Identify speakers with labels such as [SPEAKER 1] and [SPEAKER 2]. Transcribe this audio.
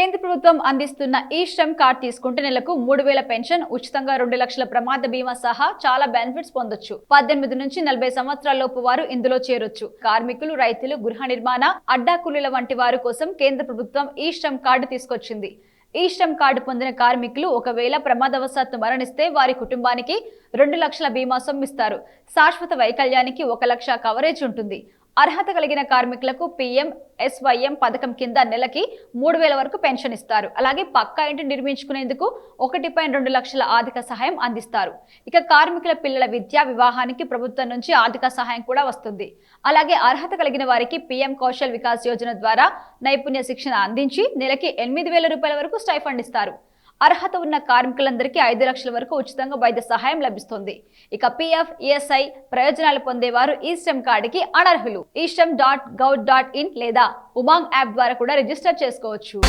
[SPEAKER 1] కేంద్ర ప్రభుత్వం అందిస్తున్న ఈ శ్రమ్ కార్డ్ తీసుకుంటే నెలకు 3,000 పెన్షన్, ఉచితంగా 2 లక్షల ప్రమాద బీమా సహా చాలా బెనిఫిట్స్ పొందొచ్చు. 18 నుంచి 40 సంవత్సరాల లోపు వారు ఇందులో చేరొచ్చు. కార్మికులు, రైతులు, గృహ నిర్మాణ, అడ్డా కూలీల వంటి వారి కోసం కేంద్ర ప్రభుత్వం ఈ శ్రమ్ కార్డు తీసుకొచ్చింది. ఈ శ్రమ్ కార్డు పొందిన కార్మికులు ఒకవేళ ప్రమాదవశాత్తు మరణిస్తే వారి కుటుంబానికి 2 లక్షల బీమా సొమ్ము ఇస్తారు. శాశ్వత వైకల్యానికి 1 లక్ష కవరేజ్ ఉంటుంది. అర్హత కలిగిన కార్మికులకు PMSYM పథకం కింద నెలకి 3,000 వరకు పెన్షన్ ఇస్తారు. అలాగే పక్కా ఇంటి నిర్మించుకునేందుకు 1.2 లక్షల ఆర్థిక సహాయం అందిస్తారు. ఇక కార్మికుల పిల్లల విద్యా, వివాహానికి ప్రభుత్వం నుంచి ఆర్థిక సహాయం కూడా వస్తుంది. అలాగే అర్హత కలిగిన వారికి PM కౌశల్ వికాస్ యోజన ద్వారా నైపుణ్య శిక్షణ అందించి నెలకి 8,000 రూపాయల వరకు స్టైఫండ్ ఇస్తారు. అర్హత ఉన్న కార్మికులందరికీ 5 లక్షల వరకు ఉచితంగా వైద్య సహాయం లభిస్తుంది. ఇక PF, ESI ప్రయోజనాలు పొందేవారు ఈ శ్రమ్ కార్డుకి అనర్హులు. eShram.gov.in లేదా ఉమాంగ్ యాప్ ద్వారా కూడా రిజిస్టర్ చేసుకోవచ్చు.